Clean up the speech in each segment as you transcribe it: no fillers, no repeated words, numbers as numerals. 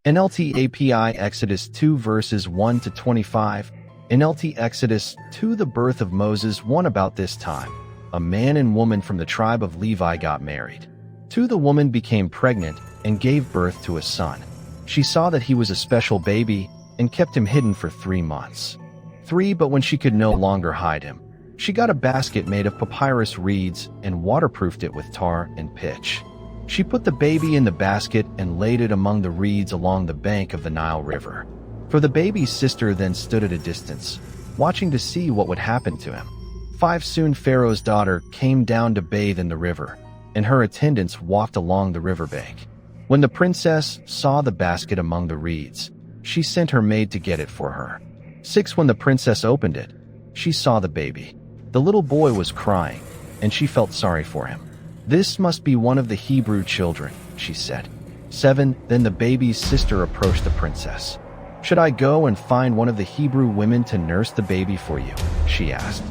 NLT API Exodus 2 verses 1 to 25. NLT Exodus 2. The birth of Moses. 1. About this time, a man and woman from the tribe of Levi got married. 2. The woman became pregnant and gave birth to a son. She saw that he was a special baby and kept him hidden for 3 months. 3. But when she could no longer hide him, she got a basket made of papyrus reeds and waterproofed it with tar and pitch. She put the baby in the basket and laid it among the reeds along the bank of the Nile River. For the baby's sister then stood at a distance, watching to see what would happen to him. 5. Soon Pharaoh's daughter came down to bathe in the river, and her attendants walked along the riverbank. When the princess saw the basket among the reeds, she sent her maid to get it for her. 6. When the princess opened it, she saw the baby. The little boy was crying, and she felt sorry for him. "This must be one of the Hebrew children," she said. 7. Then the baby's sister approached the princess. "Should I go and find one of the Hebrew women to nurse the baby for you?" she asked.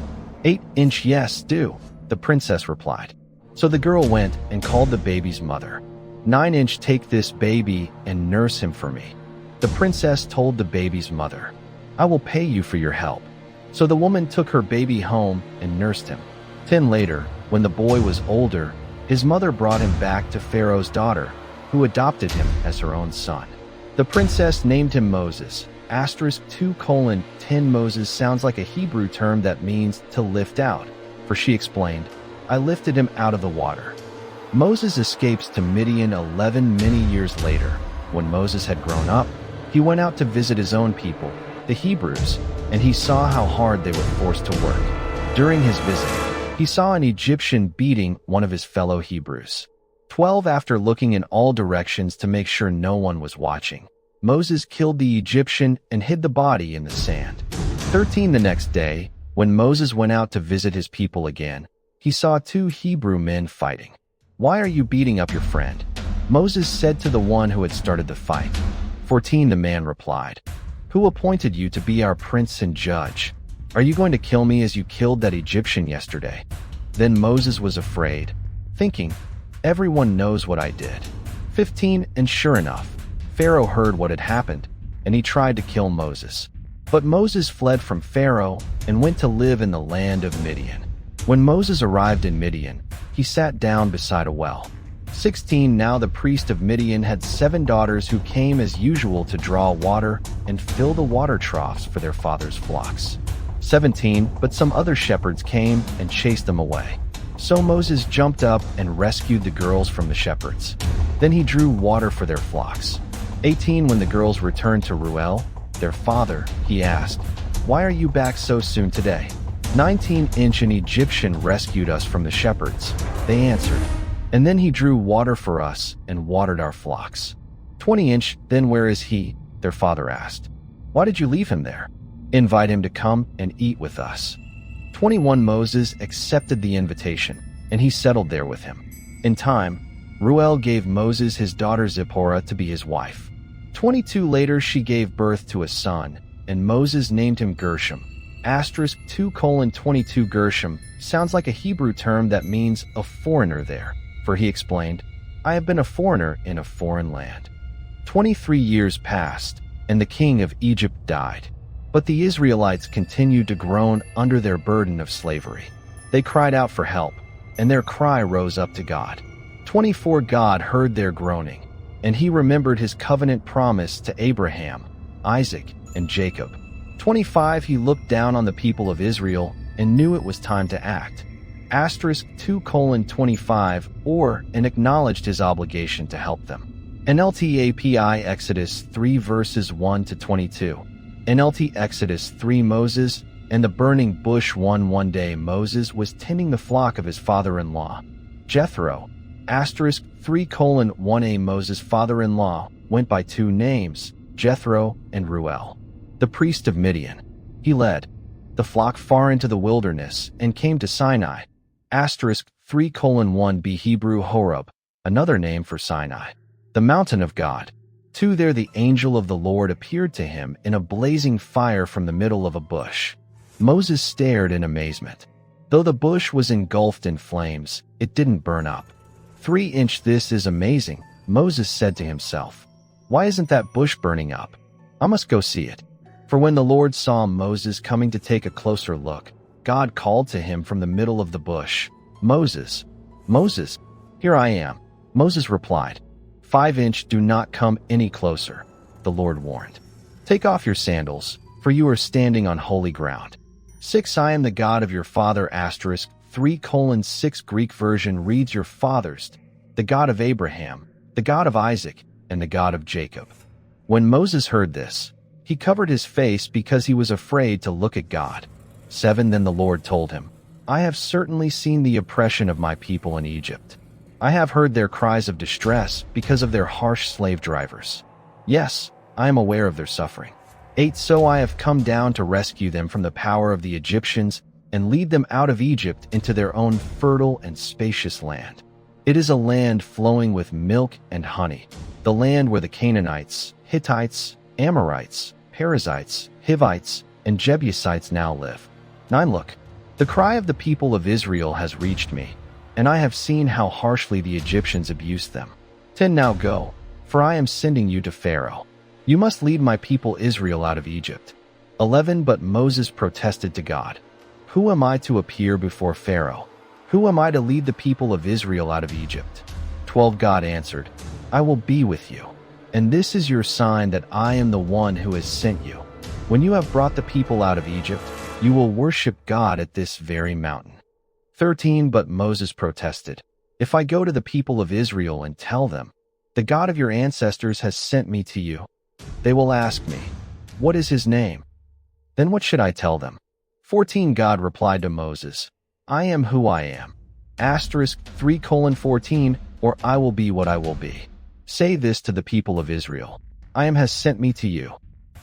8. Yes, do, the princess replied. So the girl went and called the baby's mother. 9. Take this baby and nurse him for me. The princess told the baby's mother, "I will pay you for your help." So the woman took her baby home and nursed him. 10. Later, when the boy was older, his mother brought him back to Pharaoh's daughter, who adopted him as her own son. The princess named him Moses. *2:10 Moses sounds like a Hebrew term that means to lift out, for she explained, "I lifted him out of the water." Moses escapes to Midian 11 many years later. When Moses had grown up, he went out to visit his own people, the Hebrews, and he saw how hard they were forced to work. During his visit, he saw an Egyptian beating one of his fellow Hebrews. 12. After looking in all directions to make sure no one was watching, Moses killed the Egyptian and hid the body in the sand. 13. The next day, when Moses went out to visit his people again, he saw 2 Hebrew men fighting. "Why are you beating up your friend?" Moses said to the one who had started the fight. 14. The man replied, "Who appointed you to be our prince and judge? Are you going to kill me as you killed that Egyptian yesterday?" Then Moses was afraid, thinking, "Everyone knows what I did." 15. And sure enough, Pharaoh heard what had happened, and he tried to kill Moses. But Moses fled from Pharaoh and went to live in the land of Midian. When Moses arrived in Midian, he sat down beside a well. 16. Now the priest of Midian had 7 daughters who came as usual to draw water and fill the water troughs for their father's flocks. 17. But some other shepherds came and chased them away. So Moses jumped up and rescued the girls from the shepherds. Then he drew water for their flocks. 18. When the girls returned to Reuel, their father, he asked, "Why are you back so soon today?" 19. An Egyptian rescued us from the shepherds, they answered. And then he drew water for us and watered our flocks. 20. Then where is he? Their father asked. Why did you leave him there? Invite him to come and eat with us. 21. Moses accepted the invitation, and he settled there with him. In time, Reuel gave Moses his daughter Zipporah to be his wife. 22. Later she gave birth to a son, and Moses named him Gershom. *2:22 Gershom sounds like a Hebrew term that means a foreigner there, for he explained, "I have been a foreigner in a foreign land." 23 years passed, and the king of Egypt died. But the Israelites continued to groan under their burden of slavery. They cried out for help, and their cry rose up to God. 24. God heard their groaning, and he remembered his covenant promise to Abraham, Isaac, and Jacob. 25. He looked down on the people of Israel and knew it was time to act. *2:25 and acknowledged his obligation to help them. NLT API Exodus 3 verses 1 to 22. NLT Exodus 3 Moses and the burning bush. One day Moses was tending the flock of his father-in-law, Jethro. *3:1 Moses' father-in-law went by 2 names, Jethro and Reuel, the priest of Midian. He led the flock far into the wilderness and came to Sinai. *3:1 Hebrew Horeb, another name for Sinai, the mountain of God. 2. There the angel of the Lord appeared to him in a blazing fire from the middle of a bush. Moses stared in amazement. Though the bush was engulfed in flames, it didn't burn up. 3. This is amazing, Moses said to himself. Why isn't that bush burning up? I must go see it." For when the Lord saw Moses coming to take a closer look, God called to him from the middle of the bush, "Moses, Moses." "Here I am," Moses replied. 5-inch, do not come any closer, the Lord warned. "Take off your sandals, for you are standing on holy ground." 6 I am the God of your father asterisk 3:6 Greek version reads your fathers, the God of Abraham, the God of Isaac, and the God of Jacob. When Moses heard this, he covered his face because he was afraid to look at God. 7 Then the Lord told him, "I have certainly seen the oppression of my people in Egypt. I have heard their cries of distress because of their harsh slave drivers. Yes, I am aware of their suffering. 8 So I have come down to rescue them from the power of the Egyptians and lead them out of Egypt into their own fertile and spacious land. It is a land flowing with milk and honey, the land where the Canaanites, Hittites, Amorites, Perizzites, Hivites, and Jebusites now live." 9 Look, the cry of the people of Israel has reached me, and I have seen how harshly the Egyptians abused them. 10 Now go, for I am sending you to Pharaoh. You must lead my people Israel out of Egypt. 11 But Moses protested to God, "Who am I to appear before Pharaoh? Who am I to lead the people of Israel out of Egypt?" 12 God answered, "I will be with you, and this is your sign that I am the one who has sent you. When you have brought the people out of Egypt, you will worship God at this very mountain." 13 But Moses protested, "If I go to the people of Israel and tell them, 'The God of your ancestors has sent me to you,' they will ask me, 'What is his name?' Then what should I tell them?" 14 God replied to Moses, "I am who I am. Asterisk 3:14, or I will be what I will be. Say this to the people of Israel, 'I am has sent me to you.'"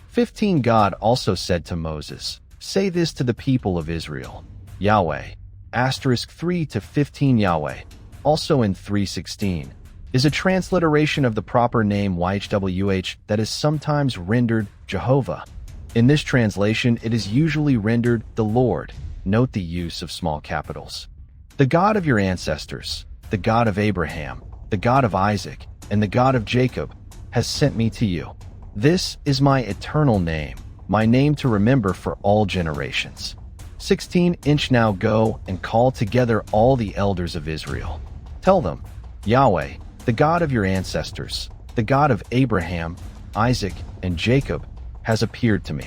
15 God also said to Moses, "Say this to the people of Israel, Yahweh, asterisk 3-15 Yahweh, also in 3:16, is a transliteration of the proper name YHWH that is sometimes rendered Jehovah. In this translation, it is usually rendered the Lord. Note the use of small capitals. The God of your ancestors, the God of Abraham, the God of Isaac, and the God of Jacob, has sent me to you. This is my eternal name, my name to remember for all generations. 16 Now go and call together all the elders of Israel. Tell them, Yahweh, the God of your ancestors, the God of Abraham, Isaac, and Jacob, has appeared to me.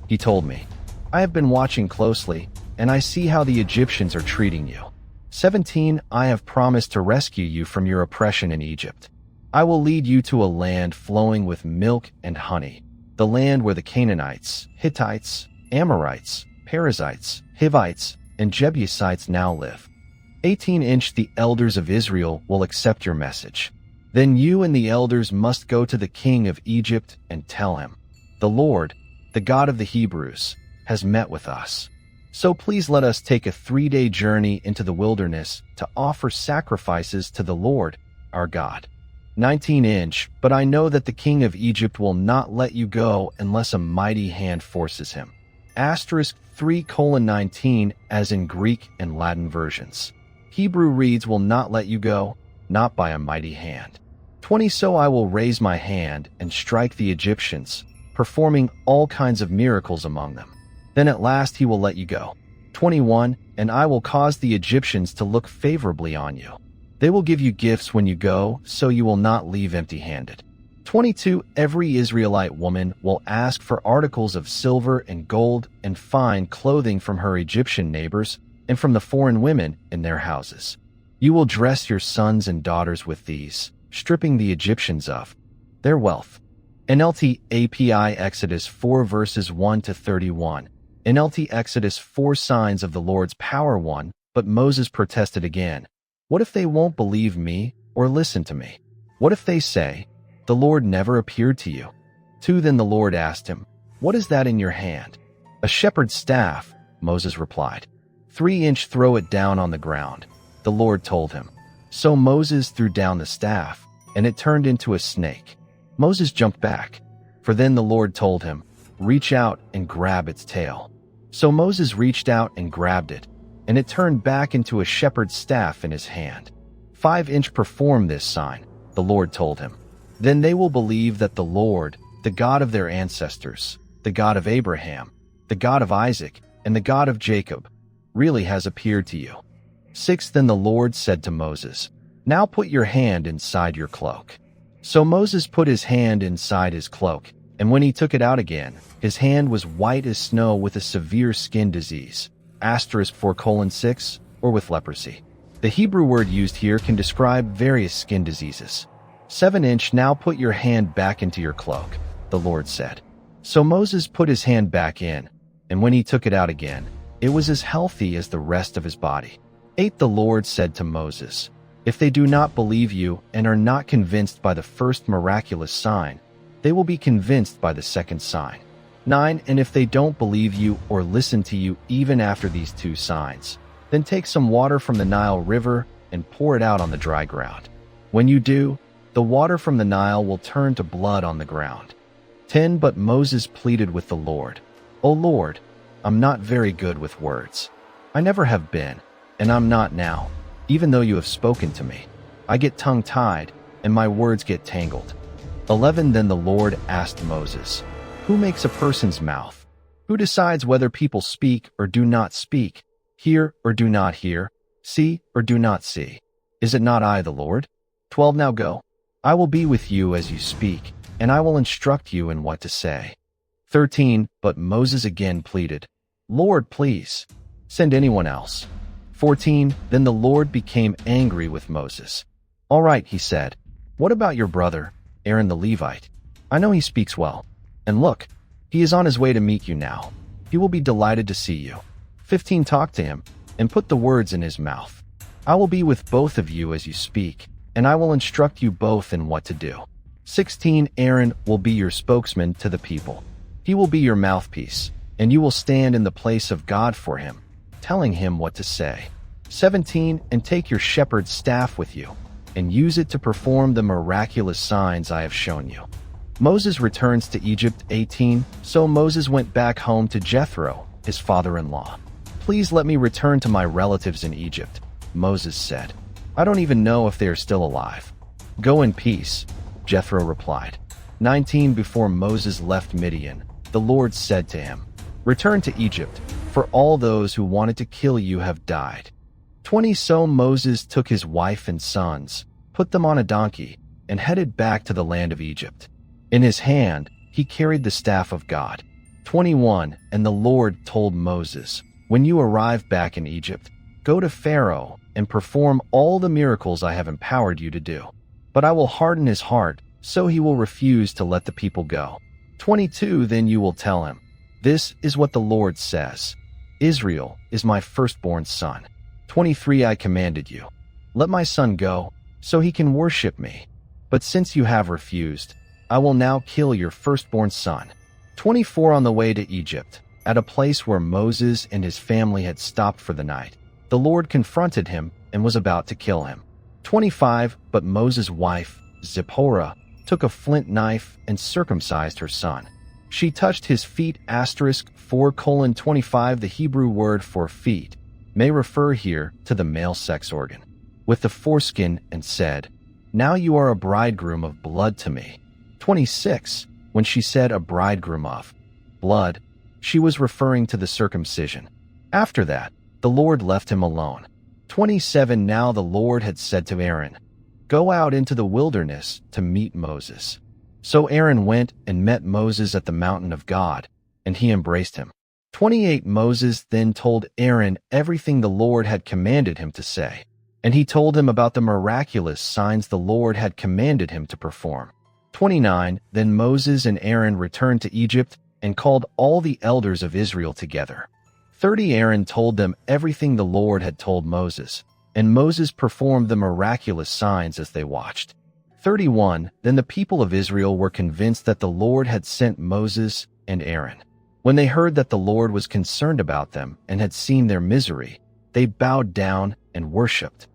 He told me, I have been watching closely, and I see how the Egyptians are treating you. 17 I have promised to rescue you from your oppression in Egypt. I will lead you to a land flowing with milk and honey, the land where the Canaanites, Hittites, Amorites, Perizzites, Hivites, and Jebusites now live. 18 The elders of Israel will accept your message. Then you and the elders must go to the king of Egypt and tell him, the Lord, the God of the Hebrews, has met with us. So please let us take a 3-day journey into the wilderness to offer sacrifices to the Lord, our God. 19 But I know that the king of Egypt will not let you go unless a mighty hand forces him. Asterisk 3:19 as in Greek and Latin versions. Hebrew reads will not let you go, not by a mighty hand. 20 So I will raise my hand and strike the Egyptians, performing all kinds of miracles among them. Then at last he will let you go. 21 And I will cause the Egyptians to look favorably on you. They will give you gifts when you go, so you will not leave empty-handed. 22 Every Israelite woman will ask for articles of silver and gold and fine clothing from her Egyptian neighbors and from the foreign women in their houses. You will dress your sons and daughters with these, stripping the Egyptians of their wealth. NLT API Exodus 4 verses 1-31. NLT Exodus 4 Signs of the Lord's power 1, but Moses protested again. What if they won't believe me or listen to me? What if they say, the Lord never appeared to you? 2 Then the Lord asked him, what is that in your hand? A shepherd's staff, Moses replied. 3 Throw it down on the ground, the Lord told him. So Moses threw down the staff, and it turned into a snake. Moses jumped back, for then the Lord told him, reach out and grab its tail. So Moses reached out and grabbed it, and it turned back into a shepherd's staff in his hand. 5 Perform this sign, the Lord told him. Then they will believe that the Lord, the God of their ancestors, the God of Abraham, the God of Isaac, and the God of Jacob, really has appeared to you. 6. Then the Lord said to Moses, "Now put your hand inside your cloak." So Moses put his hand inside his cloak, and when he took it out again, his hand was white as snow with a severe skin disease, *4:6, or with leprosy. The Hebrew word used here can describe various skin diseases. 7. Now put your hand back into your cloak, the Lord said. So Moses put his hand back in, and when he took it out again, it was as healthy as the rest of his body. 8. The Lord said to Moses, "If they do not believe you and are not convinced by the first miraculous sign, they will be convinced by the second sign." 9. And if they don't believe you or listen to you even after these 2 signs, then take some water from the Nile River and pour it out on the dry ground. When you do, the water from the Nile will turn to blood on the ground. 10. But Moses pleaded with the Lord, "O Lord, I'm not very good with words. I never have been, and I'm not now. Even though you have spoken to me, I get tongue-tied, and my words get tangled." 11. Then the Lord asked Moses, "Who makes a person's mouth? Who decides whether people speak or do not speak, hear or do not hear, see or do not see? Is it not I, the Lord?" 12. Now go. I will be with you as you speak, and I will instruct you in what to say. 13. But Moses again pleaded, "Lord, please, send anyone else." 14. Then the Lord became angry with Moses. "All right," he said. "What about your brother, Aaron the Levite? I know he speaks well. And look, he is on his way to meet you now. He will be delighted to see you." 15. Talk to him, and put the words in his mouth. I will be with both of you as you speak, and I will instruct you both in what to do. 16. Aaron will be your spokesman to the people. He will be your mouthpiece, and you will stand in the place of God for him, telling him what to say. 17. And take your shepherd's staff with you, and use it to perform the miraculous signs I have shown you. Moses returns to Egypt. 18. So Moses went back home to Jethro, his father-in-law. "Please let me return to my relatives in Egypt," Moses said. "I don't even know if they are still alive." "Go in peace," Jethro replied. 19. Before Moses left Midian, the Lord said to him, "Return to Egypt, for all those who wanted to kill you have died." 20. So Moses took his wife and sons, put them on a donkey, and headed back to the land of Egypt. In his hand, he carried the staff of God. 21. And the Lord told Moses, "When you arrive back in Egypt, go to Pharaoh and perform all the miracles I have empowered you to do. But I will harden his heart, so he will refuse to let the people go." 22. Then you will tell him, "This is what the Lord says. Israel is my firstborn son. 23. I commanded you, let my son go, so he can worship me. But since you have refused, I will now kill your firstborn son." 24. On the way to Egypt, at a place where Moses and his family had stopped for the night, the Lord confronted him and was about to kill him. 25. But Moses' wife, Zipporah, took a flint knife and circumcised her son. She touched his feet. *4:25. The Hebrew word for feet may refer here to the male sex organ, with the foreskin, and said, "Now you are a bridegroom of blood to me." 26. When she said a bridegroom of blood, she was referring to the circumcision. After that, the Lord left him alone. 27. Now the Lord had said to Aaron, "Go out into the wilderness to meet Moses." So Aaron went and met Moses at the mountain of God, and he embraced him. 28. Moses then told Aaron everything the Lord had commanded him to say, and he told him about the miraculous signs the Lord had commanded him to perform. 29. Then Moses and Aaron returned to Egypt and called all the elders of Israel together. 30. Aaron told them everything the Lord had told Moses, and Moses performed the miraculous signs as they watched. 31. Then the people of Israel were convinced that the Lord had sent Moses and Aaron. When they heard that the Lord was concerned about them and had seen their misery, they bowed down and worshipped.